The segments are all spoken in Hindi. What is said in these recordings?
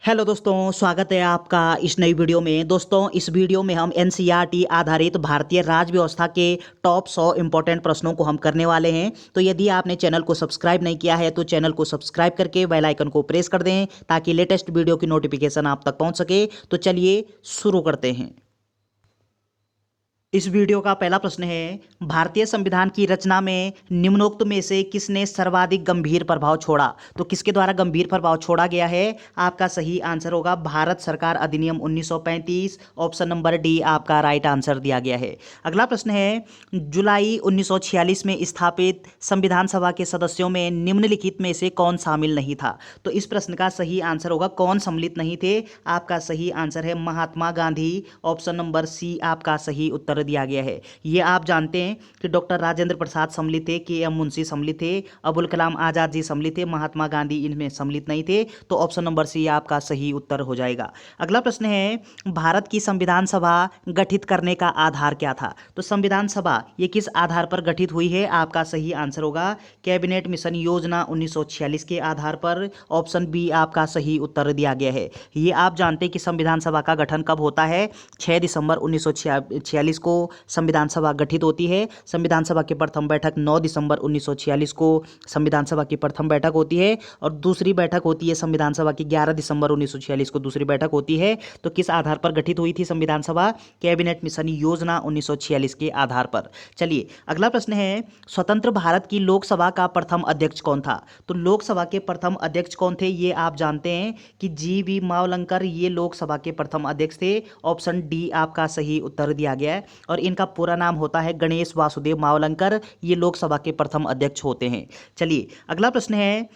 हेलो दोस्तों, स्वागत है आपका इस नई वीडियो में। दोस्तों, इस वीडियो में हम एनसीईआरटी आधारित भारतीय राज्य व्यवस्था के टॉप 100 इंपॉर्टेंट प्रश्नों को हम करने वाले हैं। तो यदि आपने चैनल को सब्सक्राइब नहीं किया है तो चैनल को सब्सक्राइब करके बेल आइकन को प्रेस कर दें ताकि लेटेस्ट वीडियो की नोटिफिकेशन आप तक पहुंच सके। तो चलिए शुरू करते हैं। इस वीडियो का पहला प्रश्न है, भारतीय संविधान की रचना में निम्नोक्त में से किसने सर्वाधिक गंभीर प्रभाव छोड़ा? तो किसके द्वारा गंभीर प्रभाव छोड़ा गया है? आपका सही आंसर होगा भारत सरकार अधिनियम 1935। ऑप्शन नंबर डी आपका राइट आंसर दिया गया है। अगला प्रश्न है, जुलाई 1946 में स्थापित संविधान सभा के सदस्यों में निम्नलिखित में से कौन शामिल नहीं था? तो इस प्रश्न का सही आंसर होगा कौन सम्मिलित नहीं थे। आपका सही आंसर है Mahatma Gandhi. Option number C आपका सही उत्तर दिया गया है। ये आप जानते हैं कि डॉक्टर राजेंद्र प्रसाद सम्मिलित थे, के एम मुंशी सम्मिलित थे, अबुल कलाम आजाद जी सम्मिलित थे, महात्मा गांधी इनमें सम्मिलित नहीं थे। तो ऑप्शन नंबर सी आपका सही उत्तर हो जाएगा। अगला प्रश्न है, भारत की संविधान सभा गठित करने का आधार क्या था? तो संविधान सभा ये किस आधार पर गठित हुई है? आपका सही आंसर होगा कैबिनेट मिशन योजना 1946 के आधार पर। ऑप्शन बी आपका सही उत्तर दिया गया है। ये आप जानते हैं कि संविधान सभा का गठन कब होता है? 6 दिसंबर 1946 को संविधान सभा गठित होती है। संविधान सभा की प्रथम बैठक 9 दिसंबर 1946 को संविधान सभा की प्रथम बैठक होती है और दूसरी बैठक होती है संविधान सभा की 11 दिसंबर 1946 को दूसरी बैठक होती है। तो किस आधार पर गठित हुई थी संविधान सभा? कैबिनेट मिशन योजना 1946 के आधार पर। चलिए अगला प्रश्न है, स्वतंत्र भारत की लोकसभा का प्रथम अध्यक्ष कौन था? तो लोकसभा के प्रथम अध्यक्ष कौन थे? ये आप जानते हैं कि जी.वी. मावलंकर ये लोकसभा के प्रथम अध्यक्ष थे। ऑप्शन डी आपका सही उत्तर दिया गया है और इनका पूरा नाम होता है गणेश वासुदेव मावलंकर। ये लोकसभा के प्रथम अध्यक्ष होते हैं। चलिए अगला प्रश्न है,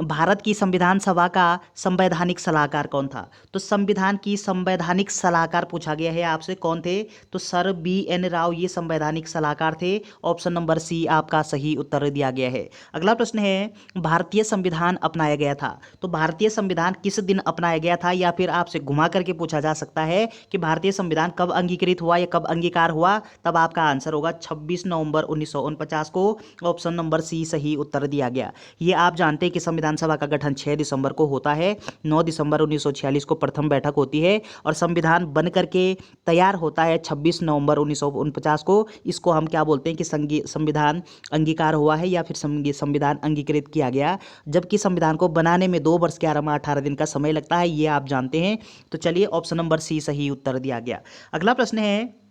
भारत की संविधान सभा का संवैधानिक सलाहकार कौन था? तो संविधान की संवैधानिक सलाहकार पूछा गया है आपसे, कौन थे? तो सर बी.एन. राव ये संवैधानिक सलाहकार थे। ऑप्शन नंबर सी आपका सही उत्तर दिया गया है। अगला प्रश्न है, भारतीय संविधान अपनाया गया था। तो भारतीय संविधान किस दिन अपनाया गया था? या फिर आपसे घुमा करके पूछा जा सकता है कि भारतीय संविधान कब अंगीकृत हुआ या कब अंगीकार हुआ? तब आपका आंसर होगा 26 नवंबर 1949 को। ऑप्शन नंबर सी सही उत्तर दिया गया। ये आप जानते हैं कि संविधान सभा का गठन 6 दिसंबर को होता है। 9 दिसंबर 1946 को प्रथम बैठक होती है और संविधान बन करके तैयार होता है 26 नवंबर 1949 को। इसको हम क्या बोलते हैं कि संविधान अंगीकार हुआ है या फिर संविधान अंगीकृत किया गया, जबकि संविधान को बनाने में 2 वर्ष 11 माह 18 दिन का समय लगता है। ये आप जानते हैं। तो चलिए ऑप्शन नंबर सी सही उत्तर दिया गया। अगला प्रश्न है,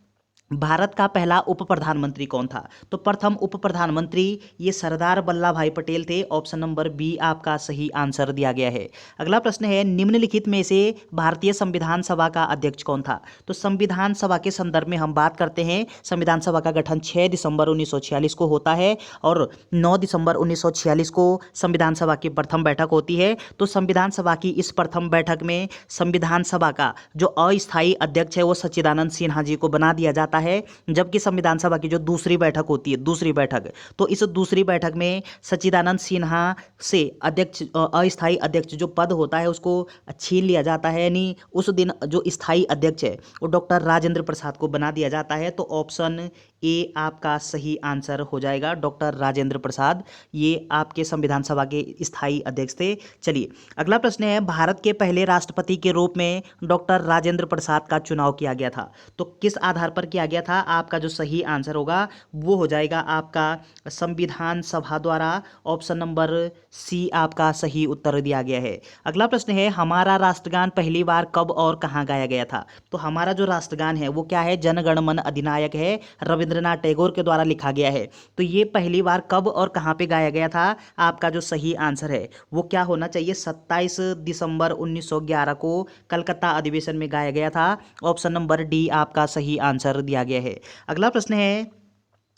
भारत का पहला उप प्रधानमंत्री कौन था? तो प्रथम उप प्रधानमंत्री ये सरदार वल्लभ भाई पटेल थे। ऑप्शन नंबर बी आपका सही आंसर दिया गया है। अगला प्रश्न है, निम्नलिखित में से भारतीय संविधान सभा का अध्यक्ष कौन था? तो संविधान सभा के संदर्भ में हम बात करते हैं। संविधान सभा का गठन 6 दिसंबर 1946 को होता है और 9 दिसंबर 1946 को संविधान सभा की प्रथम बैठक होती है। तो संविधान सभा की इस प्रथम बैठक में संविधान सभा का जो अस्थायी अध्यक्ष है वो सच्चिदानंद सिन्हा जी को बना दिया जाता है, जबकि संविधान सभा की जो दूसरी बैठक होती है, दूसरी बैठक, तो इस दूसरी बैठक में सच्चिदानंद सिन्हा से अध्यक्ष अस्थायी अध्यक्ष जो पद होता है उसको छीन लिया जाता है। यानी उस दिन जो स्थायी अध्यक्ष है वो डॉक्टर राजेंद्र प्रसाद को बना दिया जाता है। तो ऑप्शन ए आपका सही आंसर हो जाएगा। डॉक्टर राजेंद्र प्रसाद ये आपके संविधान सभा के स्थायी अध्यक्ष थे। चलिए अगला प्रश्न है, भारत के पहले राष्ट्रपति के रूप में डॉक्टर राजेंद्र प्रसाद का चुनाव किया गया था। तो किस आधार पर किया गया था? आपका जो सही आंसर होगा वो हो जाएगा आपका संविधान सभा द्वारा। ऑप्शन नंबर सी आपका सही उत्तर दिया गया है। अगला प्रश्न है, हमारा राष्ट्रगान पहली बार कब और कहाँ गाया गया था? तो हमारा जो राष्ट्रगान है वो क्या है? जन गण मन अधिनायक है, रविंद्रनाथ टैगोर के द्वारा लिखा गया है। तो ये पहली बार कब और कहाँ पे गाया गया था? आपका जो सही आंसर है वो क्या होना चाहिए? 27 दिसंबर 1911 को कलकत्ता अधिवेशन में गाया गया था। ऑप्शन नंबर डी आपका सही आंसर दिया गया है। अगला प्रश्न है,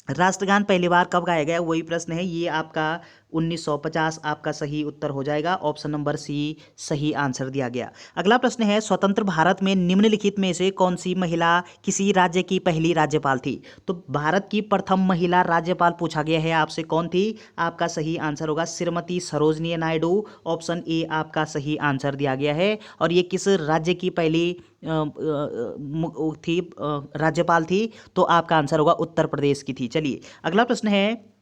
राष्ट्रगान पहली बार कब गाया गया? वही प्रश्न है। ये आपका 1950 आपका सही उत्तर हो जाएगा। ऑप्शन नंबर सी सही आंसर दिया गया। अगला प्रश्न है, स्वतंत्र भारत में निम्नलिखित में से कौन सी महिला किसी राज्य की पहली राज्यपाल थी? तो भारत की प्रथम महिला राज्यपाल पूछा गया है आपसे, कौन थी? आपका सही आंसर होगा श्रीमती सरोजनी नायडू। ऑप्शन ए आपका सही आंसर दिया गया है और ये किस राज्य की पहली राज्यपाल थी? तो आपका आंसर होगा उत्तर प्रदेश की थी। चलिए अगला प्रश्न है,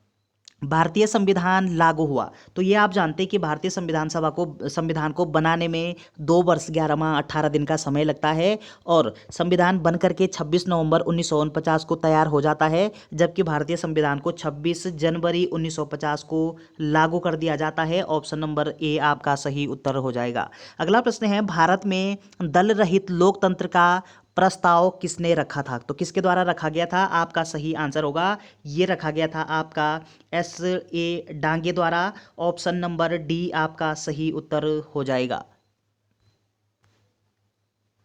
भारतीय संविधान लागू हुआ। तो ये आप जानते हैं कि भारतीय संविधान को बनाने में 2 वर्ष 11 माह 18 दिन का समय लगता है और संविधान बन करके 26 नवंबर 1949 को तैयार हो जाता है, जबकि भारतीय संविधान को 26 जनवरी 1950 को लागू कर दिया जाता है। ऑप्शन नंबर ए आपका सही उत्तर हो जाएगा। अगला प्रश्न है, भारत में दल रहित लोकतंत्र का प्रस्ताव किसने रखा था? तो किसके द्वारा रखा गया था? आपका सही आंसर होगा, ये रखा गया था आपका S.A. डांगे द्वारा। ऑप्शन नंबर डी आपका सही उत्तर हो जाएगा।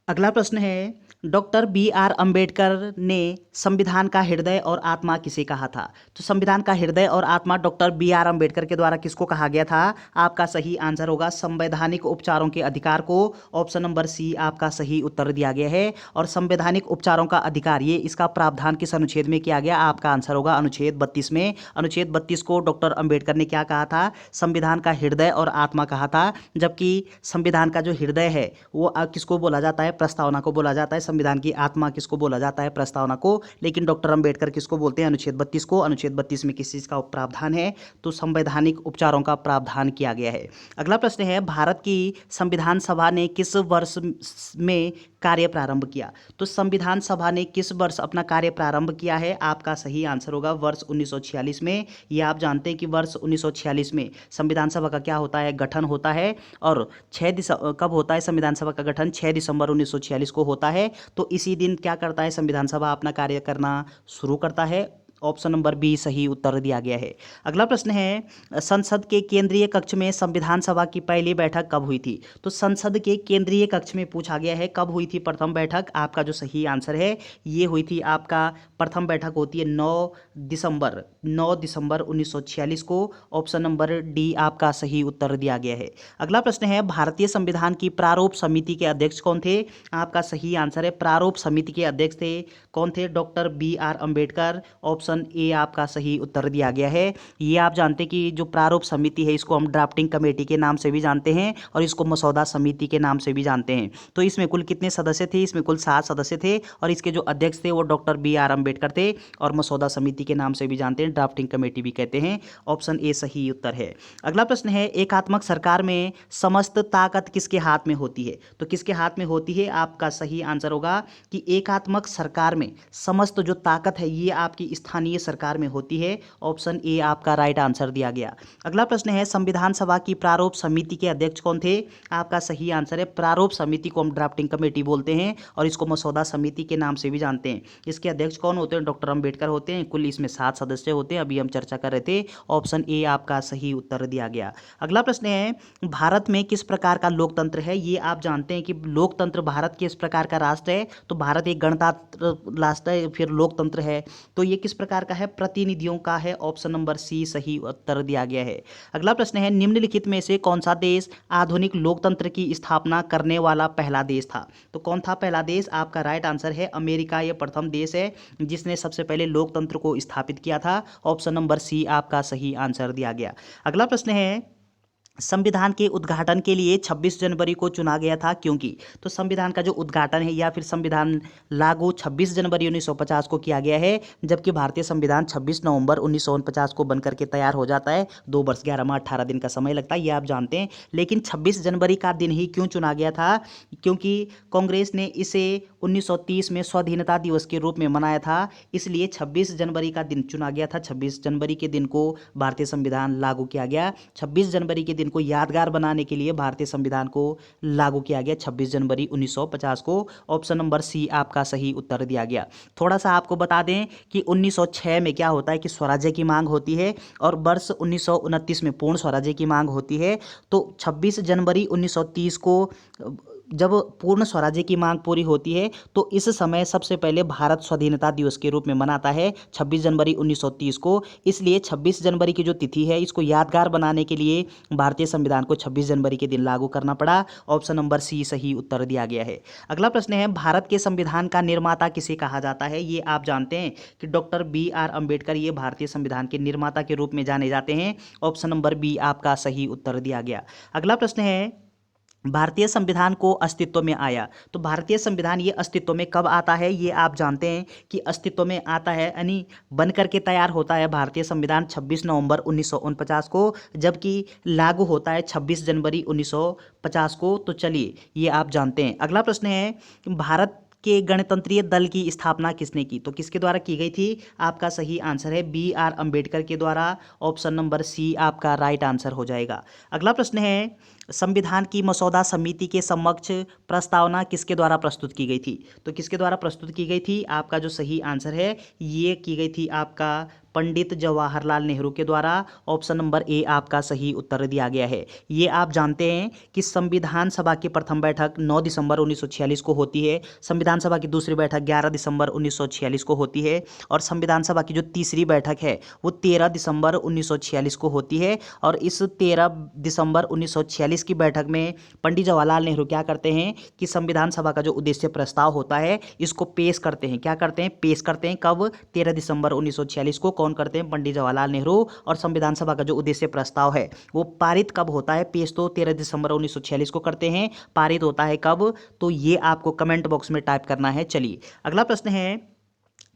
अगला प्रश्न है, डॉक्टर B.R. अंबेडकर ने संविधान का हृदय और आत्मा किसे कहा था? तो संविधान का हृदय और आत्मा डॉक्टर B.R. अंबेडकर के द्वारा किसको कहा गया था? आपका सही आंसर होगा संवैधानिक उपचारों के अधिकार को। ऑप्शन नंबर सी आपका सही उत्तर दिया गया है। और संवैधानिक उपचारों का अधिकार, ये इसका प्रावधान किस अनुच्छेद में किया गया? आपका आंसर होगा अनुच्छेद 32 में। अनुच्छेद 32 को डॉक्टर अंबेडकर ने क्या कहा था? संविधान का हृदय और आत्मा कहा था। जबकि संविधान का जो हृदय है वो किसको बोला जाता है? प्रस्तावना को बोला जाता है। संविधान की आत्मा किसको बोला जाता है? प्रस्तावना को। लेकिन डॉक्टर अंबेडकर किसको बोलते हैं? अनुच्छेद 32 को। अनुच्छेद 32 में किस चीज़ का प्रावधान है? तो संवैधानिक उपचारों का प्रावधान किया गया है। अगला प्रश्न है, भारत की संविधान सभा ने किस वर्ष में कार्य प्रारंभ किया? तो संविधान सभा ने किस वर्ष अपना कार्य प्रारंभ किया है? आपका सही आंसर होगा वर्ष 1946 में। ये आप जानते हैं कि वर्ष 1946 में संविधान सभा का क्या होता है? गठन होता है। और कब होता है संविधान सभा का गठन? 6 दिसंबर 1946 को होता है। तो इसी दिन क्या करता है संविधान सभा? अपना कार्य करना शुरू करता है। ऑप्शन नंबर बी सही उत्तर दिया गया है। अगला प्रश्न है, संसद के केंद्रीय कक्ष में संविधान सभा की पहली बैठक कब हुई थी? तो संसद के केंद्रीय कक्ष में पूछा गया है कब हुई थी प्रथम बैठक। आपका जो सही आंसर है ये हुई थी, आपका प्रथम बैठक होती है 9 दिसंबर 1946 को। ऑप्शन नंबर डी आपका सही उत्तर दिया गया है। अगला प्रश्न है, भारतीय संविधान की प्रारूप समिति के अध्यक्ष कौन थे? आपका सही आंसर है प्रारूप समिति के अध्यक्ष थे कौन थे? Doctor B.R. Ambedkar. Option A आपका सही उत्तर दिया गया है। ये आप जानते हैं कि जो प्रारूप समिति है इसको हम ड्राफ्टिंग कमेटी के नाम से भी जानते हैं और इसको मसौदा समिति के नाम से भी जानते हैं। तो इसमें कुल कितने सदस्य थे? इसमें कुल 7 सदस्य थे और इसके जो अध्यक्ष थे वो डॉक्टर B.R. अंबेडकर थे और मसौदा समिति के नाम से भी जानते हैं, ड्राफ्टिंग कमेटी भी कहते हैं। ऑप्शन ए सही उत्तर है। अगला प्रश्न है, एकात्मक सरकार में समस्त ताकत किसके हाथ में होती है? तो किसके हाथ में होती है? आपका सही आंसर होगा कि एकात्मक सरकार में समस्त जो ताकत है ये आपकी स्थानीय सरकार में होती है। ऑप्शन ए आपका राइट आंसर दिया गया। अगला प्रश्न है, संविधान सभा की प्रारूप समिति के अध्यक्ष कौन थे? आपका सही आंसर है प्रारूप समिति को हम ड्राफ्टिंग कमेटी बोलते हैं और इसको मसौदा समिति के नाम से भी जानते हैं। इसके अध्यक्ष कौन होते हैं? डॉक्टर अंबेडकर होते हैं। कुल इसमें 7 सदस्य होते हैं, अभी हम चर्चा कर रहे थे। ऑप्शन ए आपका सही उत्तर दिया गया। अगला प्रश्न है, भारत में किस प्रकार का लोकतंत्र है? ये आप जानते हैं कि लोकतंत्र भारत किस प्रकार का राष्ट्र है? तो भारत एक गणतंत्र राष्ट्र है, फिर लोकतंत्र है। तो ये किस प्रकार का है? प्रतिनिधियों का है। ऑप्शन नंबर सी सही उत्तर दिया गया है। अगला प्रश्न है, निम्नलिखित में से कौन सा देश आधुनिक लोकतंत्र की स्थापना करने वाला पहला देश था? तो कौन था पहला देश? आपका राइट आंसर है अमेरिका। ये प्रथम देश है जिसने सबसे पहले लोकतंत्र को स्थापित किया था। ऑप्शन नंबर सी आपका सही आंसर दिया गया। अगला प्रश्न है, संविधान के उद्घाटन के लिए 26 जनवरी को चुना गया था क्योंकि? तो संविधान का जो उद्घाटन है या फिर संविधान लागू 26 जनवरी 1950 को किया गया है, जबकि भारतीय संविधान 26 नवंबर 1949 को बनकर के तैयार हो जाता है। 2 वर्ष 11 माह 18 दिन का समय लगता है, ये आप जानते हैं। लेकिन 26 जनवरी का दिन ही क्यों चुना गया था? क्योंकि कांग्रेस ने इसे 1930 में स्वाधीनता दिवस के रूप में मनाया था, इसलिए 26 जनवरी का दिन चुना गया था। 26 जनवरी के दिन को भारतीय संविधान लागू किया गया। 26 जनवरी के दिन को यादगार बनाने के लिए भारतीय संविधान को लागू किया गया 26 जनवरी 1950 को। ऑप्शन नंबर सी आपका सही उत्तर दिया गया। थोड़ा सा आपको बता दें कि 1906 में क्या होता है कि स्वराज्य की मांग होती है और वर्ष 1929 में पूर्ण स्वराज्य की मांग होती है। तो 26 जनवरी 1930 को जब पूर्ण स्वराज्य की मांग पूरी होती है तो इस समय सबसे पहले भारत स्वाधीनता दिवस के रूप में मनाता है 26 जनवरी 1930 को। इसलिए 26 जनवरी की जो तिथि है इसको यादगार बनाने के लिए भारतीय संविधान को 26 जनवरी के दिन लागू करना पड़ा। ऑप्शन नंबर सी सही उत्तर दिया गया है। अगला प्रश्न है, भारत के संविधान का निर्माता किसे कहा जाता है? ये आप जानते हैं कि डॉक्टर B.R. अंबेडकर ये भारतीय संविधान के निर्माता के रूप में जाने जाते हैं। ऑप्शन नंबर बी आपका सही उत्तर दिया गया। अगला प्रश्न है, भारतीय संविधान को अस्तित्व में आया, तो भारतीय संविधान ये अस्तित्व में कब आता है, ये आप जानते हैं कि अस्तित्व में आता है यानी बन करके तैयार होता है भारतीय संविधान 26 नवंबर 1949 को, जबकि लागू होता है 26 जनवरी 1950 को। तो चलिए ये आप जानते हैं। अगला प्रश्न है, भारत के गणतंत्रीय दल की स्थापना किसने की, तो किसके द्वारा की गई थी? आपका सही आंसर है B.R. अम्बेडकर के द्वारा। ऑप्शन नंबर सी आपका राइट आंसर हो जाएगा। अगला प्रश्न है, संविधान की मसौदा समिति के समक्ष प्रस्तावना किसके द्वारा प्रस्तुत की गई थी, तो किसके द्वारा प्रस्तुत की गई थी? आपका जो सही आंसर है ये की गई थी आपका पंडित जवाहरलाल नेहरू के द्वारा। ऑप्शन नंबर ए आपका सही उत्तर दिया गया है। ये आप जानते हैं कि संविधान सभा की प्रथम बैठक 9 दिसंबर 1946 को होती है, संविधान सभा की दूसरी बैठक 11 दिसंबर 1946 को होती है, और संविधान सभा की जो तीसरी बैठक है वो 13 दिसंबर 1946 को होती है। और इस 13 दिसंबर 1946 की बैठक में पंडित जवाहरलाल नेहरू क्या करते हैं कि संविधान सभा का जो उद्देश्य प्रस्ताव होता है इसको पेश करते हैं। क्या करते हैं? पेश करते हैं। कब? 13 दिसंबर 1946 को कौन करते हैं? पंडित जवाहरलाल नेहरू। और संविधान सभा का जो उद्देश्य प्रस्ताव है वो पारित कब होता है? पेश तो 13 दिसंबर 1946 को करते हैं, पारित होता है कब? तो ये आपको कमेंट बॉक्स में टाइप करना है। चलिए अगला प्रश्न है,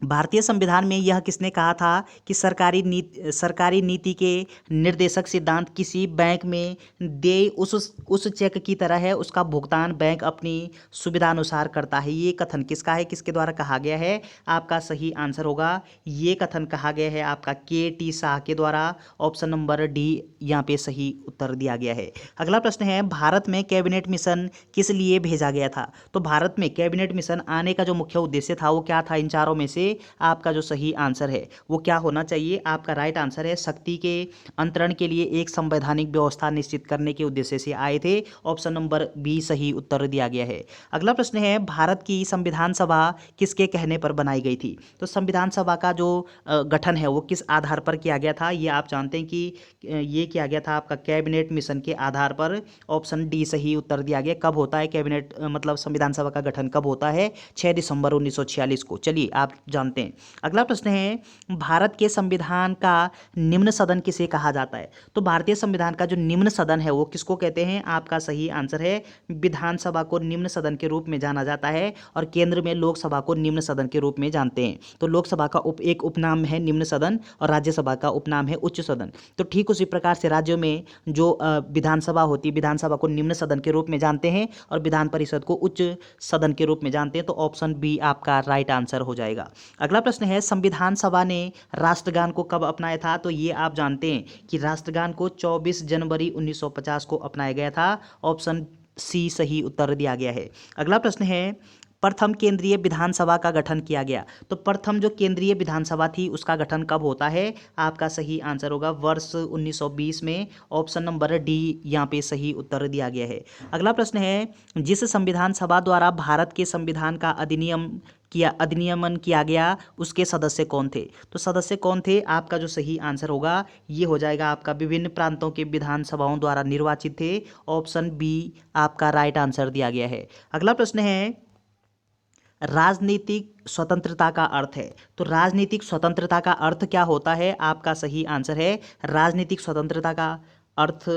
भारतीय संविधान में यह किसने कहा था कि सरकारी नीति के निर्देशक सिद्धांत किसी बैंक में देय उस चेक की तरह है, उसका भुगतान बैंक अपनी सुविधानुसार करता है। ये कथन किसका है, किसके द्वारा कहा गया है? आपका सही आंसर होगा, ये कथन कहा गया है आपका के.टी. शाह के द्वारा। ऑप्शन नंबर डी यहाँ पे सही उत्तर दिया गया है। अगला प्रश्न है, भारत में कैबिनेट मिशन किस लिए भेजा गया था, तो भारत में कैबिनेट मिशन आने का जो मुख्य उद्देश्य था वो क्या था? इन चारों में से आपका जो सही आंसर है वो क्या होना चाहिए? आपका राइट आंसर है शक्ति के अंतरण के लिए एक संवैधानिक व्यवस्था निश्चित करने के उद्देश्य से आए थे। ऑप्शन नंबर बी सही उत्तर दिया गया है। अगला प्रश्न है, भारत की संविधान सभा किसके कहने पर बनाई गई थी, तो संविधान सभा का जो गठन है वो किस आधार पर किया गया था? ये आप जानते हैं कि ये किया गया था आपका कैबिनेट मिशन के आधार पर। ऑप्शन डी सही उत्तर दिया गया। कब होता है कैबिनेट मतलब संविधान सभा का गठन कब होता है? 6 दिसंबर 1946 को। चलिए आप जानते हैं। अगला प्रश्न है, भारत के संविधान का निम्न सदन किसे कहा जाता है, तो भारतीय संविधान का जो निम्न सदन है वो किसको कहते हैं? आपका सही आंसर है विधानसभा को निम्न सदन के रूप में जाना जाता है, और केंद्र में लोकसभा को निम्न सदन के रूप में जानते हैं। तो लोकसभा का एक उपनाम है निम्न सदन और राज्यसभा का उपनाम है उच्च सदन। तो ठीक उसी प्रकार से राज्यों में जो विधानसभा होती है, विधानसभा को निम्न सदन के रूप में जानते हैं और विधान परिषद को उच्च सदन के रूप में जानते हैं। तो ऑप्शन बी आपका राइट आंसर हो जाएगा। अगला प्रश्न है, संविधान सभा ने राष्ट्रगान को कब अपनाया था, तो ये आप जानते हैं कि राष्ट्रगान को 24 जनवरी 1950 को अपनाया गया था। ऑप्शन सी सही उत्तर दिया गया है। अगला प्रश्न है, प्रथम केंद्रीय विधानसभा का गठन किया गया, तो प्रथम जो केंद्रीय विधानसभा थी उसका गठन कब होता है? आपका सही आंसर होगा वर्ष 1920 में। ऑप्शन नंबर डी यहाँ पे सही उत्तर दिया गया है। अगला प्रश्न है, जिस संविधान सभा द्वारा भारत के संविधान का अधिनियमन किया गया उसके सदस्य कौन थे, तो सदस्य कौन थे? आपका जो सही आंसर होगा ये हो जाएगा आपका विभिन्न प्रांतों के विधानसभाओं द्वारा निर्वाचित थे। ऑप्शन बी आपका राइट आंसर दिया गया है। अगला प्रश्न है, राजनीतिक स्वतंत्रता का अर्थ है, तो राजनीतिक स्वतंत्रता का अर्थ क्या होता है? आपका सही आंसर है राजनीतिक स्वतंत्रता का अर्थ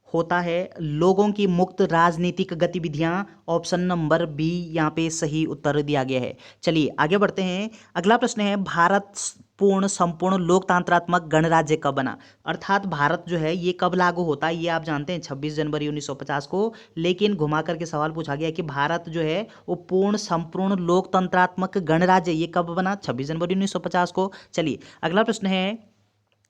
होता है लोगों की मुक्त राजनीतिक गतिविधियां। ऑप्शन नंबर बी यहाँ पे सही उत्तर दिया गया है। चलिए आगे बढ़ते हैं। अगला प्रश्न है, भारत पूर्ण संपूर्ण लोकतांत्रात्मक गणराज्य कब बना, अर्थात भारत जो है ये कब लागू होता है? ये आप जानते हैं 26 जनवरी 1950 को, लेकिन घुमा करके सवाल पूछा गया कि भारत जो है वो पूर्ण संपूर्ण लोकतंत्रात्मक गणराज्य ये कब बना? 26 जनवरी 1950 को। चलिए अगला प्रश्न है,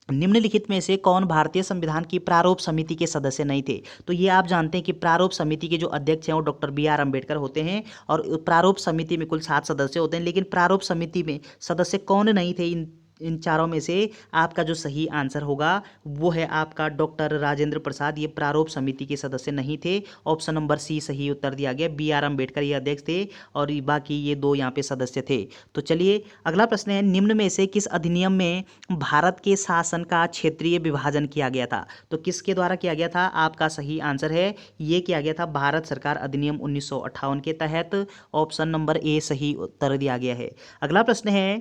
निम्नलिखित में से कौन भारतीय संविधान की प्रारूप समिति के सदस्य नहीं थे, तो ये आप जानते हैं कि प्रारूप समिति के जो अध्यक्ष हैं वो डॉक्टर B.R. अम्बेडकर होते हैं, और प्रारूप समिति में कुल 7 सदस्य होते हैं, लेकिन प्रारूप समिति में सदस्य कौन नहीं थे? इन चारों में से आपका जो सही आंसर होगा वो है आपका डॉक्टर राजेंद्र प्रसाद, ये प्रारूप समिति के सदस्य नहीं थे। ऑप्शन नंबर सी सही उत्तर दिया गया। B.R. अम्बेडकर ये अध्यक्ष थे और बाकी ये 2 यहाँ पे सदस्य थे। तो चलिए अगला प्रश्न है, निम्न में से किस अधिनियम में भारत के शासन का क्षेत्रीय विभाजन किया गया था, तो किसके द्वारा किया गया था? आपका सही आंसर है ये किया गया था भारत सरकार अधिनियम 1958 के तहत। ऑप्शन नंबर ए सही उत्तर दिया गया है। अगला प्रश्न है,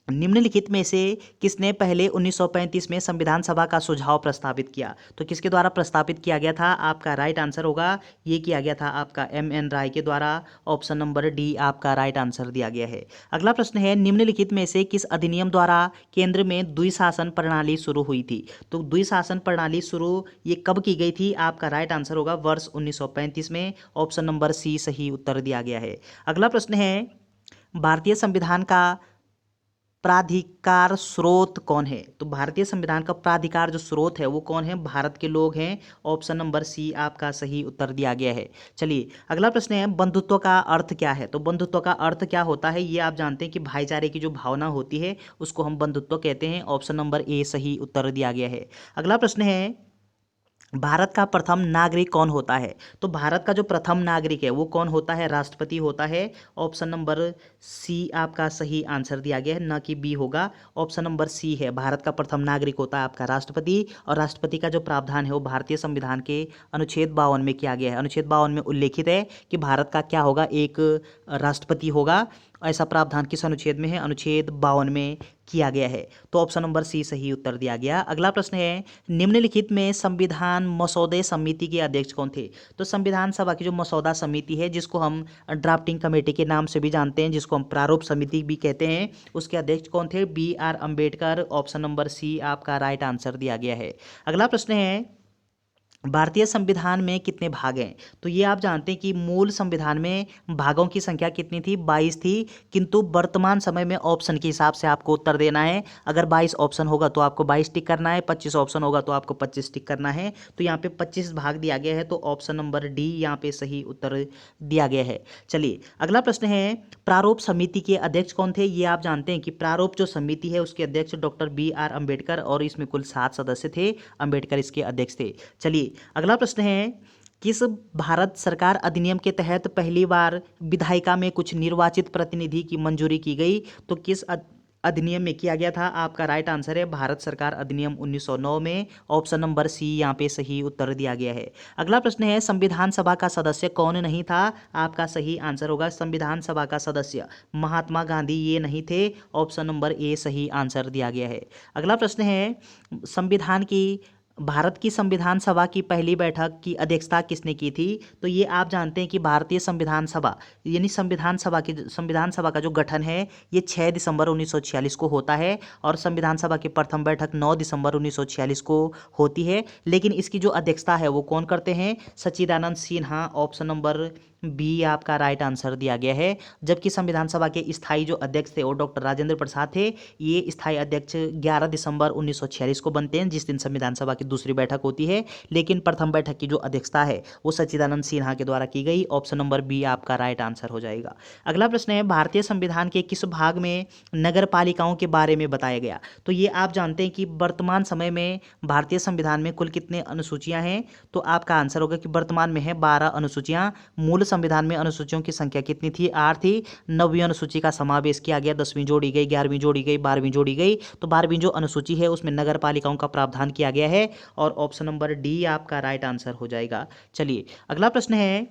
निम्नलिखित में से किसने पहले 1935 में संविधान सभा का सुझाव प्रस्तावित किया? तो किसके द्वारा प्रस्तावित किया गया था? आपका राइट आंसर होगा, ये किया गया था आपका एम.एन. राय के द्वारा। ऑप्शन नंबर डी आपका राइट आंसर दिया गया है। अगला प्रश्न है, निम्नलिखित में से किस अधिनियम द्वारा केंद्र में द्विशासन प्रणाली शुरू हुई थी? तो द्विशासन प्रणाली शुरू ये कब की गई थी? आपका राइट आंसर होगा वर्ष 1935 में। ऑप्शन नंबर सी सही उत्तर दिया गया है। अगला प्रश्न है, भारतीय संविधान का प्राधिकार स्रोत कौन है? तो भारतीय संविधान का प्राधिकार जो स्रोत है वो कौन है? भारत के लोग हैं। ऑप्शन नंबर सी आपका सही उत्तर दिया गया है। चलिए अगला प्रश्न है, बंधुत्व का अर्थ क्या है? तो बंधुत्व का अर्थ क्या होता है? ये आप जानते हैं कि भाईचारे की जो भावना होती है उसको हम बंधुत्व कहते हैं। ऑप्शन नंबर ए सही उत्तर दिया गया है। अगला प्रश्न है, भारत का प्रथम नागरिक कौन होता है? तो भारत का जो प्रथम नागरिक है वो कौन होता है? राष्ट्रपति होता है। ऑप्शन नंबर सी आपका सही आंसर दिया गया है, न कि बी होगा। ऑप्शन नंबर सी है, भारत का प्रथम नागरिक होता है आपका राष्ट्रपति। और राष्ट्रपति का जो प्रावधान है वो भारतीय संविधान के अनुच्छेद 52 में किया गया है। अनुच्छेद 52 में उल्लेखित है कि भारत का क्या होगा? एक राष्ट्रपति होगा। ऐसा प्रावधान किस अनुच्छेद में है? अनुच्छेद 52 में किया गया है। तो ऑप्शन नंबर सी सही उत्तर दिया गया। अगला प्रश्न है, निम्नलिखित में संविधान मसौदे समिति के अध्यक्ष कौन थे? तो संविधान सभा की जो मसौदा समिति है जिसको हम ड्राफ्टिंग कमेटी के नाम से भी जानते हैं, जिसको हम प्रारूप समिति भी कहते हैं, उसके अध्यक्ष कौन थे? B.R. Ambedkar. Option number C आपका राइट आंसर दिया गया है। अगला प्रश्न है, भारतीय संविधान में कितने भाग हैं? तो ये आप जानते हैं कि मूल संविधान में भागों की संख्या कितनी थी? 22 थी। किंतु वर्तमान समय में ऑप्शन के हिसाब से आपको उत्तर देना है। अगर 22 ऑप्शन होगा तो आपको 22 टिक करना है, 25 ऑप्शन होगा तो आपको 25 टिक करना है। तो यहाँ पे 25 भाग दिया गया है, तो ऑप्शन नंबर डी यहाँ पे सही उत्तर दिया गया है। चलिए अगला प्रश्न है, प्रारूप समिति के अध्यक्ष कौन थे? ये आप जानते हैं कि प्रारूप जो समिति है उसके अध्यक्ष डॉक्टर B.R. अम्बेडकर, और इसमें कुल 7 सदस्य थे। अम्बेडकर इसके अध्यक्ष थे। चलिए अगला प्रश्न है, किस भारत सरकार अधिनियम के तहत पहली बार विधायिका में कुछ निर्वाचित प्रतिनिधि की मंजूरी की गई? तो किस अधिनियम में किया गया था? आपका राइट आंसर है भारत सरकार अधिनियम 1909 में। ऑप्शन नंबर सी यहाँ पे सही उत्तर दिया गया है। अगला प्रश्न है, संविधान सभा का सदस्य कौन नहीं था? आपका सही आंसर होगा, संविधान सभा का सदस्य महात्मा गांधी ये नहीं थे। ऑप्शन नंबर ए सही आंसर दिया गया है। अगला प्रश्न है, भारत की संविधान सभा की पहली बैठक की अध्यक्षता किसने की थी? तो ये आप जानते हैं कि भारतीय संविधान सभा यानी संविधान सभा का जो गठन है ये 6 दिसंबर 1946 को होता है, और संविधान सभा की प्रथम बैठक 9 दिसंबर 1946 को होती है। लेकिन इसकी जो अध्यक्षता है वो कौन करते हैं? सच्चिदानंद सिन्हा। ऑप्शन नंबर बी आपका राइट आंसर दिया गया है। जबकि संविधान सभा के स्थायी जो अध्यक्ष थे वो डॉक्टर राजेंद्र प्रसाद थे। ये स्थायी अध्यक्ष 11 दिसंबर 1946 को बनते हैं, जिस दिन संविधान सभा की दूसरी बैठक होती है। लेकिन प्रथम बैठक की जो अध्यक्षता है वो सच्चिदानंद सिन्हा के द्वारा की गई। ऑप्शन नंबर बी आपका राइट आंसर हो जाएगा। अगला प्रश्न है, भारतीय संविधान के किस भाग में नगर पालिकाओं के बारे में बताया गया? तो ये आप जानते हैं कि वर्तमान समय में भारतीय संविधान में कुल कितने अनुसूचियां हैं? तो आपका आंसर होगा कि वर्तमान में है 12 अनुसूचियां। मूल संविधान में अनुसूचियों की संख्या कितनी थी? 8 थी। 9वीं अनुसूची का समावेश किया गया, 10वीं जोड़ी गई, 11वीं जोड़ी गई, 12वीं जोड़ी गई। तो 12वीं जो अनुसूची है उसमें नगर पालिकाओं का प्रावधान किया गया है, और ऑप्शन नंबर डी आपका राइट आंसर हो जाएगा। चलिए अगला प्रश्न है,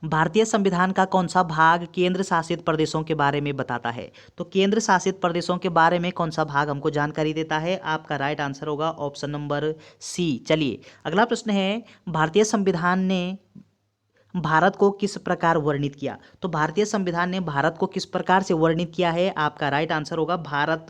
भारतीय संविधान का कौन सा भाग केंद्र शासित प्रदेशों के बारे में बताता है? तो केंद्र शासित प्रदेशों के बारे में कौन सा भाग हमको जानकारी देता है? आपका राइट आंसर होगा ऑप्शन नंबर सी। चलिए अगला प्रश्न है, भारतीय संविधान ने भारत को किस प्रकार वर्णित किया? तो भारतीय संविधान ने भारत को किस प्रकार से वर्णित किया है? आपका राइट आंसर होगा भारत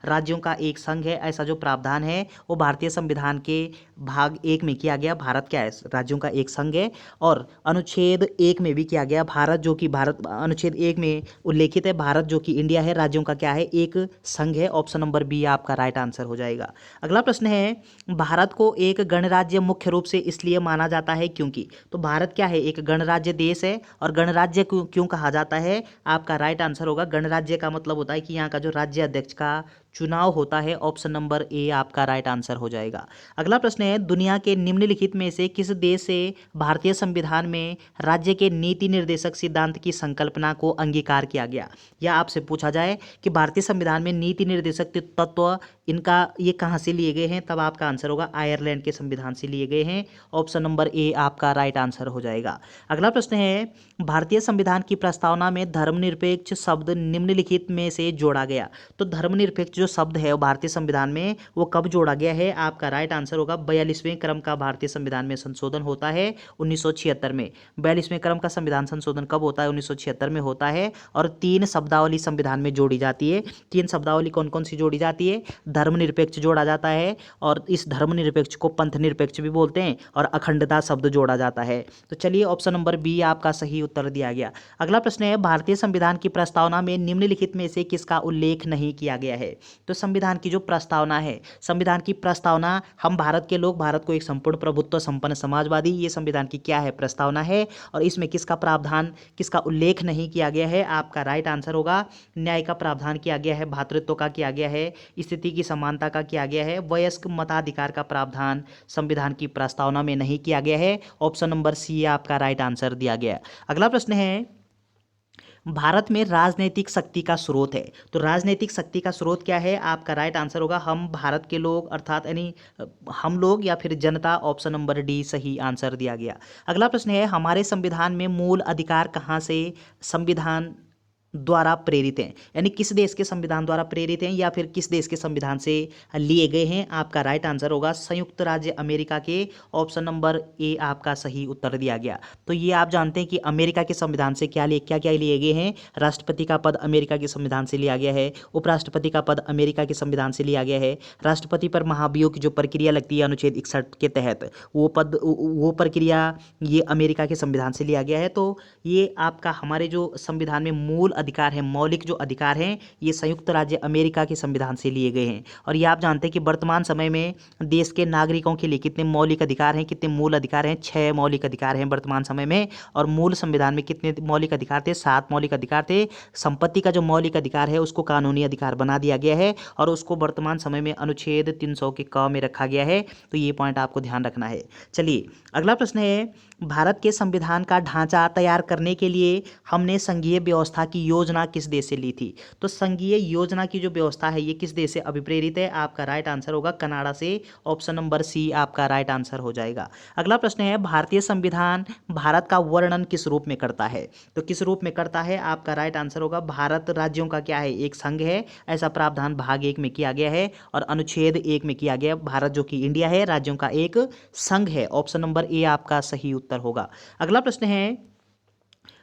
राज्यों का एक संघ है। ऐसा जो प्रावधान है वो भारतीय संविधान के भाग 1 में किया गया। भारत क्या है? राज्यों का एक संघ है। और अनुच्छेद 1 में भी किया गया, भारत जो कि अनुच्छेद 1 में उल्लेखित है, भारत जो कि इंडिया है, राज्यों का क्या है? एक संघ है। ऑप्शन नंबर बी आपका राइट आंसर हो जाएगा। अगला प्रश्न है, भारत को एक गणराज्य मुख्य रूप से इसलिए माना जाता है क्योंकि? तो भारत क्या है? एक गणराज्य देश है। और गणराज्य क्यों कहा जाता है? आपका राइट आंसर होगा, गणराज्य का मतलब होता है कि यहाँ का जो राज्य अध्यक्ष का चुनाव होता है। ऑप्शन नंबर ए आपका राइट आंसर हो जाएगा। अगला प्रश्न है, दुनिया के निम्नलिखित में से किस देश से भारतीय संविधान में राज्य के नीति निर्देशक सिद्धांत की संकल्पना को अंगीकार किया गया? या आपसे पूछा जाए कि भारतीय संविधान में नीति निर्देशक तत्व इनका ये कहाँ से लिए गए हैं, तब आपका आंसर होगा आयरलैंड के संविधान से लिए गए हैं। ऑप्शन नंबर ए आपका राइट आंसर हो जाएगा। अगला प्रश्न है, भारतीय संविधान की प्रस्तावना में धर्मनिरपेक्ष शब्द निम्नलिखित में से जोड़ा गया। तो धर्मनिरपेक्ष जो शब्द है वो भारतीय संविधान में वो कब जोड़ा गया है? आपका राइट आंसर होगा 42वें क्रम का भारतीय संविधान में संशोधन होता है 1976 में। 42वें क्रम का संविधान संशोधन कब होता है? 1976 में होता है। और 3 शब्दावली संविधान में जोड़ी जाती है। 3 शब्दावली कौन कौन सी जोड़ी जाती है? धर्मनिरपेक्ष जोड़ा जाता है, और इस धर्मनिरपेक्ष को पंथ निरपेक्ष भी बोलते हैं, और अखंडता शब्द जोड़ा जाता है। तो चलिए ऑप्शन नंबर बी आपका सही उत्तर दिया गया। अगला प्रश्न है, भारतीय संविधान की प्रस्तावना में निम्नलिखित में से किसका उल्लेख नहीं किया गया है? तो संविधान की जो प्रस्तावना है, संविधान की प्रस्तावना, हम भारत के लोग, भारत को एक संपूर्ण प्रभुत्व संपन्न समाजवादी, ये संविधान की क्या है? प्रस्तावना है। और इसमें किसका प्रावधान, किसका उल्लेख नहीं किया गया है? आपका राइट आंसर होगा न्याय का प्रावधान किया गया है, भातृत्व का किया गया है, स्थिति की समानता का किया गया है, वयस्क मताधिकार का प्रावधान संविधान की प्रस्तावना में नहीं किया गया है। ऑप्शन नंबर सी आपका राइट आंसर दिया गया। अगला प्रश्न है, भारत में राजनीतिक शक्ति का स्रोत है। तो राजनीतिक शक्ति का स्रोत क्या है? आपका राइट आंसर होगा हम भारत के लोग, अर्थात यानी हम लोग या फिर जनता। ऑप्शन नंबर डी सही आंसर दिया गया। अगला प्रश्न है, हमारे संविधान में मूल अधिकार कहाँ से संविधान द्वारा प्रेरित हैं? यानी किस देश के संविधान द्वारा प्रेरित हैं या फिर किस देश के संविधान से लिए गए हैं? आपका राइट आंसर होगा संयुक्त राज्य अमेरिका के। ऑप्शन नंबर ए आपका सही उत्तर दिया गया। तो ये आप जानते हैं कि अमेरिका के संविधान से क्या क्या लिए गए हैं? राष्ट्रपति का पद अमेरिका के संविधान से लिया गया है, उपराष्ट्रपति का पद अमेरिका के संविधान से लिया गया है, राष्ट्रपति पर महाभियोग की जो प्रक्रिया लगती है अनुच्छेद 61 के तहत, वो प्रक्रिया ये अमेरिका के संविधान से लिया गया है। तो ये आपका हमारे जो संविधान में मूल अधिकार है, मौलिक जो अधिकार हैं, ये संयुक्त राज्य अमेरिका के संविधान से लिए गए हैं। और ये आप जानते हैं कि वर्तमान समय में देश के नागरिकों के लिए कितने मौलिक अधिकार हैं, कितने मूल अधिकार हैं? 6 मौलिक अधिकार हैं वर्तमान समय में। और मूल संविधान में कितने मौलिक अधिकार थे? 7 मौलिक अधिकार थे। संपत्ति का जो मौलिक अधिकार है उसको कानूनी अधिकार बना दिया गया है, और उसको वर्तमान समय में अनुच्छेद 300 के क में रखा गया है। तो ये पॉइंट आपको ध्यान रखना है। चलिए अगला प्रश्न है, भारत के संविधान का ढांचा तैयार करने के लिए हमने संघीय व्यवस्था की योजना किस देश से ली थी? तो संघीय योजना की जो व्यवस्था है ये किस देश से अभिप्रेरित है? आपका राइट आंसर होगा कनाडा से। ऑप्शन नंबर सी आपका राइट आंसर हो जाएगा। अगला प्रश्न है, भारतीय संविधान भारत का वर्णन किस रूप में करता है? तो किस रूप में करता है? आपका राइट आंसर होगा भारत राज्यों का क्या है? एक संघ है। ऐसा प्रावधान भाग 1 में किया गया है और अनुच्छेद 1 में किया गया। भारत जो कि इंडिया है राज्यों का एक संघ है। ऑप्शन नंबर ए आपका सही उत्तर होगा। अगला प्रश्न है,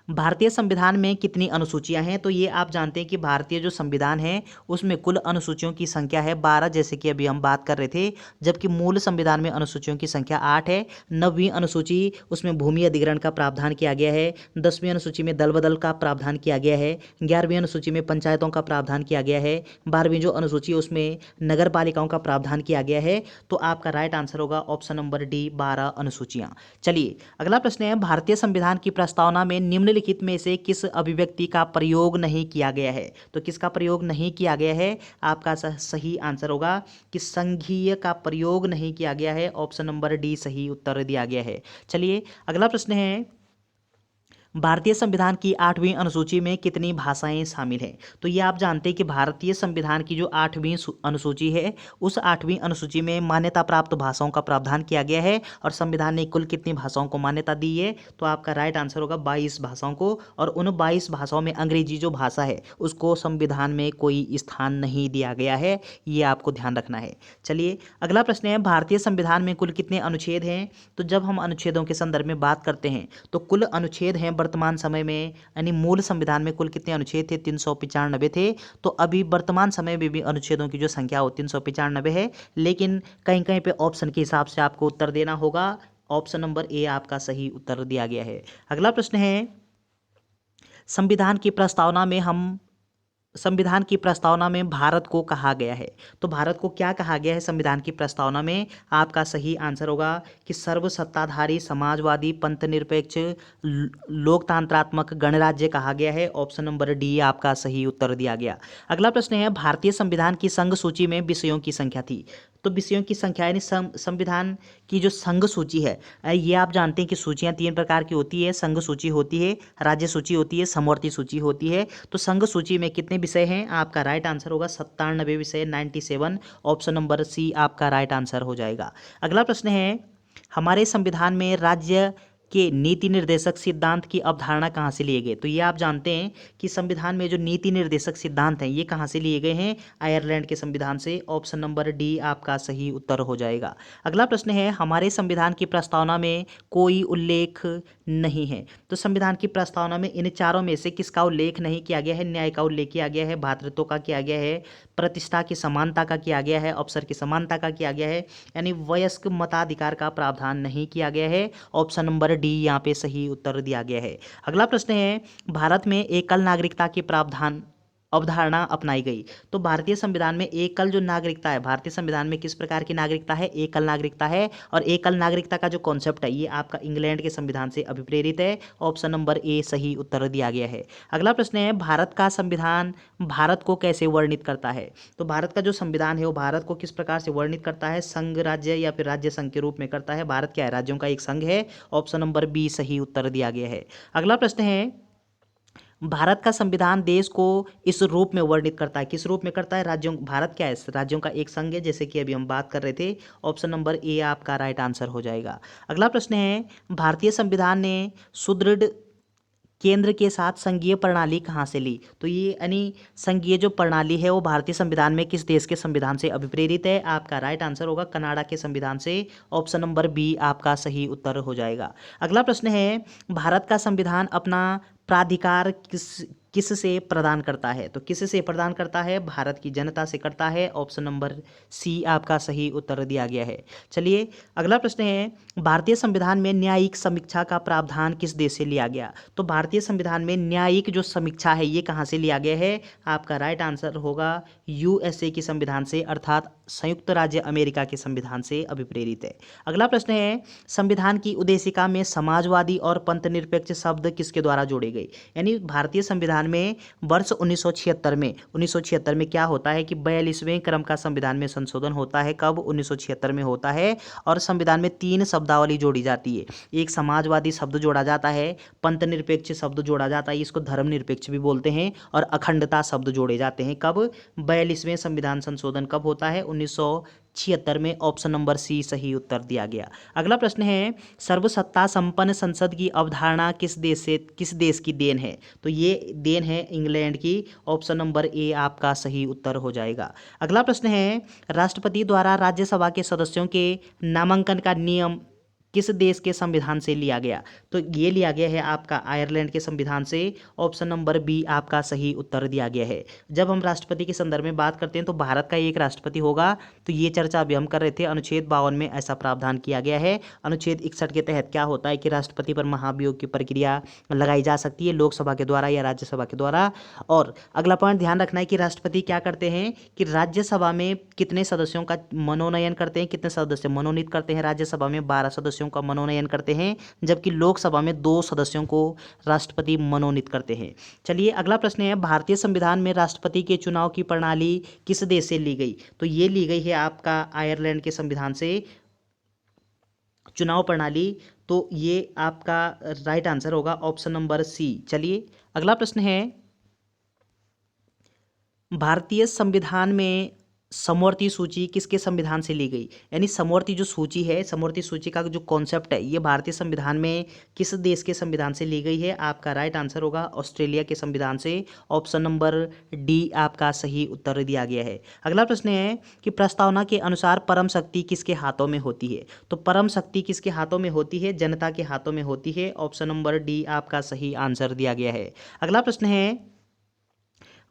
भारतीय संविधान में कितनी अनुसूचियां हैं? तो ये आप जानते हैं कि भारतीय जो संविधान है उसमें कुल अनुसूचियों की संख्या है 12, जैसे कि अभी हम बात कर रहे थे, जबकि मूल संविधान में अनुसूचियों की संख्या 8 है। 9वीं अनुसूची उसमें भूमि अधिग्रहण का प्रावधान किया गया है। 10वीं अनुसूची में दल बदल का प्रावधान किया गया है। 11वीं अनुसूची में पंचायतों का प्रावधान किया गया है। 12वीं जो अनुसूची उसमें नगर पालिकाओं का प्रावधान किया गया है। तो आपका राइट आंसर होगा ऑप्शन नंबर डी 12 अनुसूचियाँ। चलिए अगला प्रश्न है, भारतीय संविधान की प्रस्तावना में निम्नलिखित में से किस अभिव्यक्ति का प्रयोग नहीं किया गया है? तो किसका प्रयोग नहीं किया गया है? आपका सही आंसर होगा कि संघीय का प्रयोग नहीं किया गया है। ऑप्शन नंबर डी सही उत्तर दिया गया है। चलिए अगला प्रश्न है, भारतीय संविधान की 8वीं अनुसूची में कितनी भाषाएं शामिल हैं? तो ये आप जानते हैं कि भारतीय संविधान की जो 8वीं अनुसूची है उस 8वीं अनुसूची में मान्यता प्राप्त भाषाओं का प्रावधान किया गया है। और संविधान ने कुल कितनी भाषाओं को मान्यता दी है? तो आपका राइट आंसर होगा 22 भाषाओं को। और उन 22 भाषाओं में अंग्रेजी जो भाषा है उसको संविधान में कोई स्थान नहीं दिया गया है। ये आपको ध्यान रखना है। चलिए अगला प्रश्न है, भारतीय संविधान में कुल कितने अनुच्छेद हैं? तो जब हम अनुच्छेदों के संदर्भ में बात करते हैं तो कुल अनुच्छेद हैं वर्तमान समय में, यानी मूल संविधान में कुल कितने अनुच्छेद थे? 395 थे। तो अभी वर्तमान समय में भी अनुच्छेदों की जो संख्या हो 395 है, लेकिन कहीं कहीं पे ऑप्शन के हिसाब से आपको उत्तर देना होगा। ऑप्शन नंबर ए आपका सही उत्तर दिया गया है। अगला प्रश्न है, संविधान की प्रस्तावना में हम संविधान की प्रस्तावना में भारत को कहा गया है? तो भारत को क्या कहा गया है संविधान की प्रस्तावना में? आपका सही आंसर होगा कि सर्वसत्ताधारी, समाजवादी, पंथनिरपेक्ष, लोकतंत्रात्मक गणराज्य कहा गया है। ऑप्शन नंबर डी आपका सही उत्तर दिया गया। अगला प्रश्न है, भारतीय संविधान की संघ सूची में विषयों की संख्या थी। तो विषयों की संख्या यानी संविधान की जो संघ सूची है, ये आप जानते हैं कि सूचियां 3 प्रकार की होती है। संघ सूची होती है, राज्य सूची होती है, समवर्ती सूची होती है। तो संघ सूची में कितने विषय हैं? आपका राइट आंसर होगा 97 विषय, 97। ऑप्शन नंबर सी आपका राइट आंसर हो जाएगा। अगला प्रश्न है, हमारे संविधान में राज्य के नीति निर्देशक सिद्धांत की अवधारणा कहाँ से लिए गए? तो ये आप जानते हैं कि संविधान में जो नीति निर्देशक सिद्धांत हैं ये कहाँ से लिए गए हैं? आयरलैंड के संविधान से। ऑप्शन नंबर डी आपका सही उत्तर हो जाएगा। अगला प्रश्न है, हमारे संविधान की प्रस्तावना में कोई उल्लेख नहीं है। तो संविधान की प्रस्तावना में इन चारों में से किसका उल्लेख नहीं किया गया है? न्याय का उल्लेख किया गया है, भ्रातृत्व का किया गया है, प्रतिष्ठा की समानता का किया गया है, अवसर की समानता का किया गया है, यानी वयस्क मताधिकार का प्रावधान नहीं किया गया है। ऑप्शन नंबर डी यहाँ पे सही उत्तर दिया गया है। अगला प्रश्न है, भारत में एकल नागरिकता के प्रावधान अवधारणा अपनाई गई। तो भारतीय संविधान में एकल जो नागरिकता है, भारतीय संविधान में किस प्रकार की नागरिकता है? एकल नागरिकता है। और एकल नागरिकता का जो कॉन्सेप्ट है ये आपका इंग्लैंड के संविधान से अभिप्रेरित है। ऑप्शन नंबर ए सही उत्तर दिया गया है। अगला प्रश्न है, भारत का संविधान भारत को कैसे वर्णित करता है? तो भारत का जो संविधान है वो भारत को किस प्रकार से वर्णित करता है? संघ राज्य या फिर राज्य संघ के रूप में करता है। भारत क्या है? राज्यों का एक संघ है। ऑप्शन नंबर बी सही उत्तर दिया गया है। अगला प्रश्न है, भारत का संविधान देश को इस रूप में वर्णित करता है। किस रूप में करता है? राज्यों, भारत क्या है? राज्यों का एक संघ है, जैसे कि अभी हम बात कर रहे थे। ऑप्शन नंबर ए आपका राइट आंसर हो जाएगा। अगला प्रश्न है, भारतीय संविधान ने सुदृढ़ केंद्र के साथ संघीय प्रणाली कहाँ से ली? तो ये यानी संघीय जो प्रणाली है वो भारतीय संविधान में किस देश के संविधान से अभिप्रेरित है? आपका राइट आंसर होगा कनाडा के संविधान से। ऑप्शन नंबर बी आपका सही उत्तर हो जाएगा। अगला प्रश्न है, भारत का संविधान अपना प्राधिकार किस से प्रदान करता है? तो किस से प्रदान करता है? भारत की जनता से करता है। ऑप्शन नंबर सी आपका सही उत्तर दिया गया है। चलिए अगला प्रश्न है, भारतीय संविधान में न्यायिक समीक्षा का प्रावधान किस देश से लिया गया? तो भारतीय संविधान में न्यायिक जो समीक्षा है ये कहाँ से लिया गया है? आपका राइट आंसर होगा यूएसए के संविधान से, अर्थात संयुक्त राज्य अमेरिका के संविधान से अभिप्रेरित है। अगला प्रश्न है, संविधान की उद्देशिका में समाजवादी और पंथनिरपेक्ष शब्द किसके द्वारा जोड़े गए? यानी भारतीय संविधान में वर्ष 1976 में क्या होता है कि 42वें क्रम का संविधान में संशोधन होता है। कब? 1976 में होता है। और संविधान में 3 शब्दावली जोड़ी जाती है। एक समाजवादी शब्द जोड़ा जाता है, पंथनिरपेक्ष शब्द जोड़ा जाता है, इसको धर्मनिरपेक्ष भी बोलते हैं, और अखंडता शब्द जोड़े जाते हैं। कब? 42वें संविधान संशोधन कब होता है? 1976 में। ऑप्शन नंबर सी सही उत्तर दिया गया। अगला प्रश्न है, सर्वसत्ता संपन्न संसद की अवधारणा किस देश की देन है? तो ये देन है इंग्लैंड की। ऑप्शन नंबर ए आपका सही उत्तर हो जाएगा। अगला प्रश्न है, राष्ट्रपति द्वारा राज्यसभा के सदस्यों के नामांकन का नियम किस देश के संविधान से लिया गया? तो ये लिया गया है आपका आयरलैंड के संविधान से। ऑप्शन नंबर बी आपका सही उत्तर दिया गया है। जब हम राष्ट्रपति के संदर्भ में बात करते हैं तो भारत का एक राष्ट्रपति होगा। तो ये चर्चा अभी हम कर रहे थे, अनुच्छेद 52 में ऐसा प्रावधान किया गया है। अनुच्छेद 61 के तहत क्या होता है कि राष्ट्रपति पर महाभियोग की प्रक्रिया लगाई जा सकती है, लोकसभा के द्वारा या राज्यसभा के द्वारा। और अगला पॉइंट ध्यान रखना है कि राष्ट्रपति क्या करते हैं कि राज्यसभा में कितने सदस्यों का मनोनयन करते हैं, कितने सदस्य मनोनीत करते हैं? राज्यसभा में 12 सदस्यों का मनोनयन करते हैं, जबकि लोकसभा में 2 सदस्यों को राष्ट्रपति मनोनीत करते हैं। चलिए अगला प्रश्न है, भारतीय संविधान में राष्ट्रपति के चुनाव की प्रणाली किस देश से ली गई? तो ये ली गई है आपका आयरलैंड के संविधान से चुनाव प्रणाली। तो ये आपका राइट आंसर होगा ऑप्शन नंबर सी। चलिए अगला प्रश्न है, भारतीय संविधान में समवर्ती सूची किसके संविधान से ली गई? यानी समवर्ती जो सूची है, समवर्ती सूची का जो कॉन्सेप्ट है ये भारतीय संविधान में किस देश के संविधान से ली गई है? आपका राइट आंसर होगा ऑस्ट्रेलिया के संविधान से। ऑप्शन नंबर डी आपका सही उत्तर दिया गया है। अगला प्रश्न है कि प्रस्तावना के अनुसार परम शक्ति किसके हाथों में होती है? तो परम शक्ति किसके हाथों में होती है? जनता के हाथों में होती है। ऑप्शन नंबर डी आपका सही आंसर दिया गया है। अगला प्रश्न है,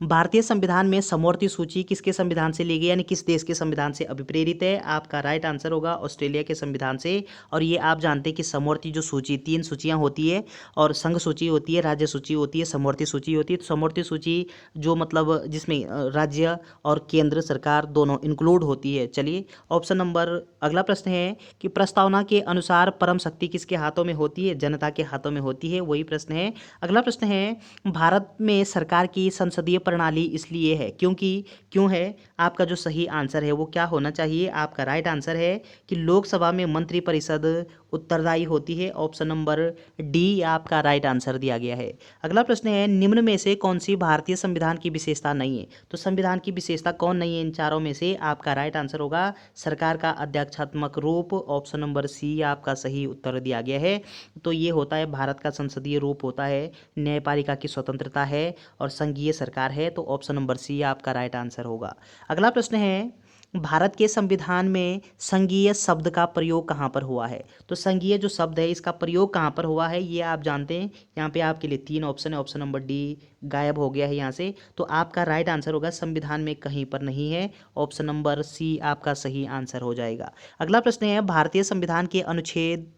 भारतीय संविधान में समवर्ती सूची किसके संविधान से ली गई, यानी किस देश के संविधान से अभिप्रेरित है? आपका राइट आंसर होगा ऑस्ट्रेलिया के संविधान से। और ये आप जानते हैं कि समवर्ती जो सूची, 3 सूचियां होती है, और संघ सूची होती है, राज्य सूची होती है, समवर्ती सूची होती है। तो समवर्ती सूची जो मतलब जिसमें राज्य और केंद्र सरकार दोनों इंक्लूड होती है। चलिए ऑप्शन नंबर, अगला प्रश्न है कि प्रस्तावना के अनुसार परम शक्ति किसके हाथों में होती है? जनता के हाथों में होती है, वही प्रश्न है। अगला प्रश्न है, भारत में सरकार की संसदीय प्रणाली इसलिए है क्योंकि, क्यों है? आपका जो सही आंसर है वो क्या होना चाहिए? आपका राइट आंसर है कि लोकसभा में मंत्रिपरिषद उत्तरदायी होती है। ऑप्शन नंबर डी आपका राइट आंसर दिया गया है। अगला प्रश्न है, निम्न में से कौन सी भारतीय संविधान की विशेषता नहीं है? तो संविधान की विशेषता कौन नहीं है इन चारों में से? आपका राइट आंसर होगा सरकार का अध्यक्षात्मक रूप। ऑप्शन नंबर सी आपका सही उत्तर दिया गया है। तो ये होता है भारत का संसदीय रूप होता है, न्यायपालिका की स्वतंत्रता है और संघीय सरकार है। तो ऑप्शन नंबर सी आपका राइट आंसर होगा। अगला प्रश्न है, भारत के संविधान में संघीय शब्द का प्रयोग कहाँ पर हुआ है? तो संघीय जो शब्द है इसका प्रयोग कहाँ पर हुआ है ये आप जानते हैं। यहाँ पे आपके लिए 3 ऑप्शन है, ऑप्शन नंबर डी गायब हो गया है यहाँ से। तो आपका राइट आंसर होगा संविधान में कहीं पर नहीं है। ऑप्शन नंबर सी आपका सही आंसर हो जाएगा। अगला प्रश्न है, भारतीय संविधान के अनुच्छेद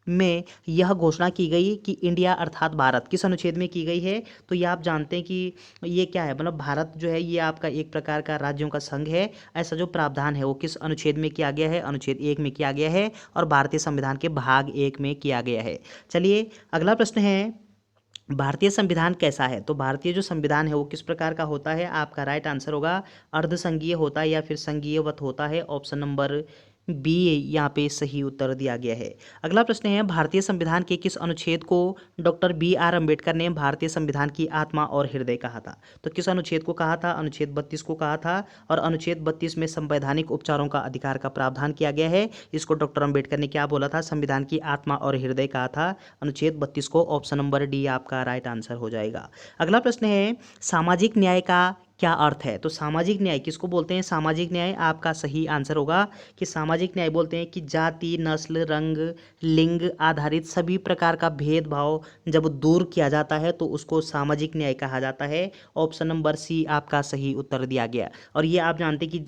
में यह घोषणा की गई कि इंडिया अर्थात भारत किस अनुच्छेद में की गई है? तो ये आप जानते हैं कि ये क्या है, मतलब भारत जो है ये आपका एक प्रकार का राज्यों का संघ है। ऐसा जो प्रावधान है वो किस अनुच्छेद में किया गया है? अनुच्छेद 1 में किया गया है और भारतीय संविधान के भाग 1 में किया गया है। चलिए अगला प्रश्न है, भारतीय संविधान कैसा है? तो भारतीय जो संविधान है वो किस प्रकार का होता है? आपका राइट आंसर होगा अर्धसंघीय होता है या फिर संघीयवत होता है। ऑप्शन नंबर बी यहाँ पे सही उत्तर दिया गया है। अगला प्रश्न है, भारतीय संविधान के किस अनुच्छेद को डॉक्टर बी.आर. अम्बेडकर ने भारतीय संविधान की आत्मा और हृदय कहा था? तो किस अनुच्छेद को कहा था? अनुच्छेद 32 को कहा था। और अनुच्छेद 32 में संवैधानिक उपचारों का अधिकार का प्रावधान किया गया है। इसको डॉक्टर अम्बेडकर ने क्या बोला था? संविधान की आत्मा और हृदय कहा था अनुच्छेद 32 को। ऑप्शन नंबर डी आपका राइट आंसर हो जाएगा। अगला प्रश्न है, सामाजिक न्याय का क्या अर्थ है? तो सामाजिक न्याय किसको बोलते हैं? सामाजिक न्याय आपका सही आंसर होगा कि सामाजिक न्याय बोलते हैं कि जाति, नस्ल, रंग, लिंग आधारित सभी प्रकार का भेदभाव जब दूर किया जाता है तो उसको सामाजिक न्याय कहा जाता है। ऑप्शन नंबर सी आपका सही उत्तर दिया गया। और ये आप जानते कि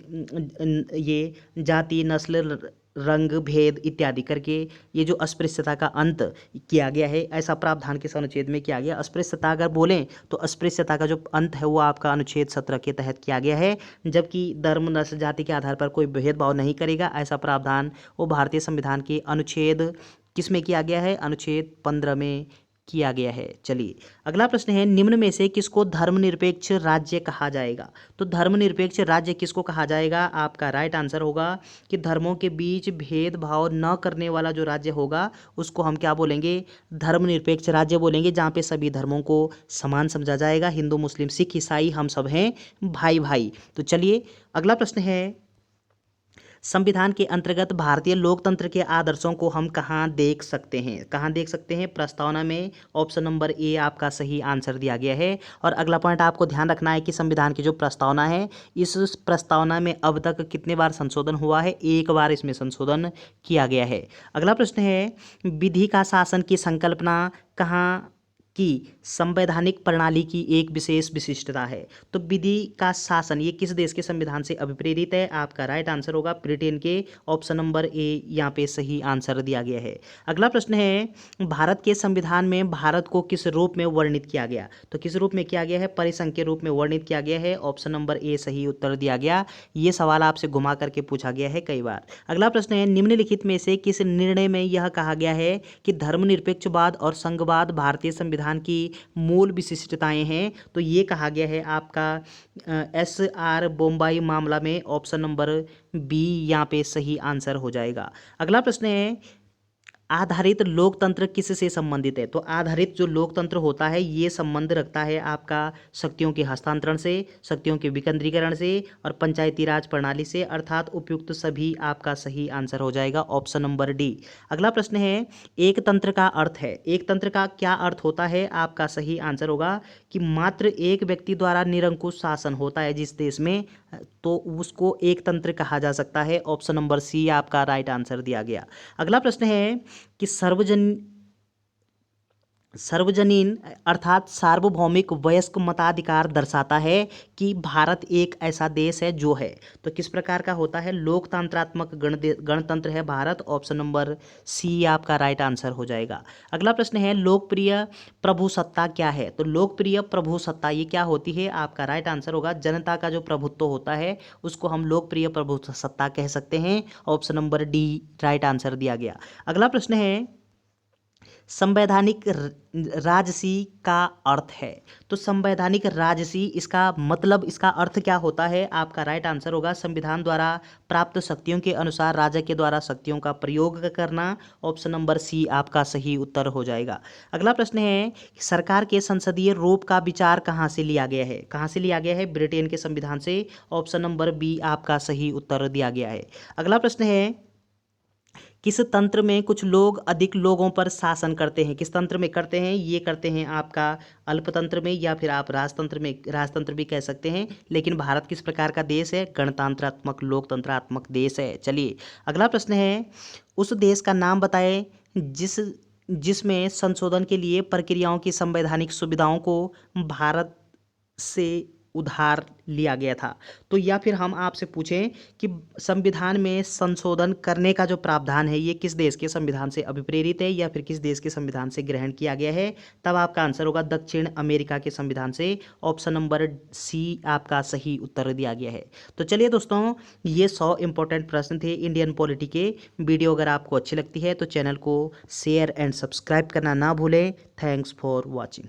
ये जाति, नस्ल, रंग भेद इत्यादि करके ये जो अस्पृश्यता का अंत किया गया है, ऐसा प्रावधान किस अनुच्छेद में किया गया? अस्पृश्यता अगर बोलें तो अस्पृश्यता का जो अंत है वो आपका अनुच्छेद 17 के तहत किया गया है। जबकि धर्म, नस्ल, जाति के आधार पर कोई भेदभाव नहीं करेगा, ऐसा प्रावधान वो भारतीय संविधान के अनुच्छेद किस में किया गया है? अनुच्छेद 15 में किया गया है। चलिए अगला प्रश्न है, निम्न में से किसको धर्मनिरपेक्ष राज्य कहा जाएगा? तो धर्मनिरपेक्ष राज्य किसको कहा जाएगा? आपका राइट आंसर होगा कि धर्मों के बीच भेदभाव न करने वाला जो राज्य होगा उसको हम क्या बोलेंगे? धर्मनिरपेक्ष राज्य बोलेंगे, जहाँ पे सभी धर्मों को समान समझा जाएगा। हिंदू, मुस्लिम, सिख, ईसाई हम सब हैं भाई भाई। तो चलिए अगला प्रश्न है, संविधान के अंतर्गत भारतीय लोकतंत्र के आदर्शों को हम कहाँ देख सकते हैं? कहाँ देख सकते हैं? प्रस्तावना में। ऑप्शन नंबर ए आपका सही आंसर दिया गया है। और अगला पॉइंट आपको ध्यान रखना है कि संविधान की जो प्रस्तावना है, इस प्रस्तावना में अब तक कितने बार संशोधन हुआ है? 1 बार इसमें संशोधन किया गया है। अगला प्रश्न है, विधि का शासन की संकल्पना कहाँ की संवैधानिक प्रणाली की एक विशेष विशिष्टता है? तो विधि का शासन ये किस देश के संविधान से अभिप्रेरित है? आपका राइट आंसर होगा ब्रिटेन के। ऑप्शन नंबर ए यहाँ पे सही आंसर दिया गया है। अगला प्रश्न है, भारत के संविधान में भारत को किस रूप में वर्णित किया गया? तो किस रूप में किया गया है? परिसंघ के रूप में वर्णित किया गया है। ऑप्शन नंबर ए सही उत्तर दिया गया। ये सवाल आपसे घुमा करके पूछा गया है कई बार। अगला प्रश्न है, निम्नलिखित में से किस निर्णय में यह कहा गया है कि धर्मनिरपेक्षवाद और संघवाद भारतीय संविधान की मूल विशिष्टताएं हैं? तो ये कहा गया है आपका SR बोम्बाई मामला में। ऑप्शन नंबर बी यहाँ पे सही आंसर हो जाएगा। अगला प्रश्न है, आधारित लोकतंत्र किससे संबंधित है? तो आधारित जो लोकतंत्र होता है ये संबंध रखता है आपका शक्तियों के हस्तांतरण से, शक्तियों के विकेंद्रीकरण से और पंचायती राज प्रणाली से, अर्थात उपयुक्त सभी आपका सही आंसर हो जाएगा। Option number D. अगला प्रश्न है, एक तंत्र का अर्थ है, एक तंत्र का क्या अर्थ होता है? आपका सही आंसर होगा कि मात्र एक व्यक्ति द्वारा निरंकुश शासन होता है जिस देश में, तो उसको एक तंत्र कहा जा सकता है। ऑप्शन नंबर सी आपका राइट आंसर दिया गया। अगला प्रश्न है कि सार्वजनीन अर्थात सार्वभौमिक वयस्क मताधिकार दर्शाता है कि भारत एक ऐसा देश है जो है। तो किस प्रकार का होता है? लोकतंत्रात्मक गणतंत्र है भारत। ऑप्शन नंबर सी आपका राइट आंसर हो जाएगा। अगला प्रश्न है लोकप्रिय प्रभुसत्ता क्या है? तो लोकप्रिय प्रभुसत्ता ये क्या होती है? आपका राइट आंसर होगा जनता का जो प्रभुत्व होता है उसको हम लोकप्रिय प्रभुसत्ता कह सकते हैं। Option number D right answer दिया गया। अगला प्रश्न है संवैधानिक राजसी का अर्थ है। तो संवैधानिक राजसी इसका मतलब, इसका अर्थ क्या होता है? आपका राइट आंसर होगा संविधान द्वारा प्राप्त शक्तियों के अनुसार राज्य के द्वारा शक्तियों का प्रयोग करना। ऑप्शन नंबर सी आपका सही उत्तर हो जाएगा। अगला प्रश्न है सरकार के संसदीय रूप का विचार कहाँ से लिया गया है? कहाँ से लिया गया है? ब्रिटेन के संविधान से। ऑप्शन नंबर बी आपका सही उत्तर दिया गया है। अगला प्रश्न है किस तंत्र में कुछ लोग अधिक लोगों पर शासन करते हैं? किस तंत्र में करते हैं? ये करते हैं आपका अल्पतंत्र में, या फिर आप राजतंत्र में, राजतंत्र भी कह सकते हैं। लेकिन भारत किस प्रकार का देश है? गणतंत्रात्मक लोकतंत्रात्मक देश है। चलिए अगला प्रश्न है उस देश का नाम बताएं जिसमें संशोधन के लिए प्रक्रियाओं की संवैधानिक सुविधाओं को भारत से उधार लिया गया था। तो या फिर हम आपसे पूछें कि संविधान में संशोधन करने का जो प्रावधान है ये किस देश के संविधान से अभिप्रेरित है या फिर किस देश के संविधान से ग्रहण किया गया है? तब आपका आंसर होगा दक्षिण अमेरिका के संविधान से। ऑप्शन नंबर सी आपका सही उत्तर दिया गया है। तो चलिए दोस्तों ये 100 इंपॉर्टेंट प्रश्न थे इंडियन पॉलिटी के। वीडियो अगर आपको अच्छी लगती है तो चैनल को शेयर एंड सब्सक्राइब करना ना भूलें। Thanks for watching.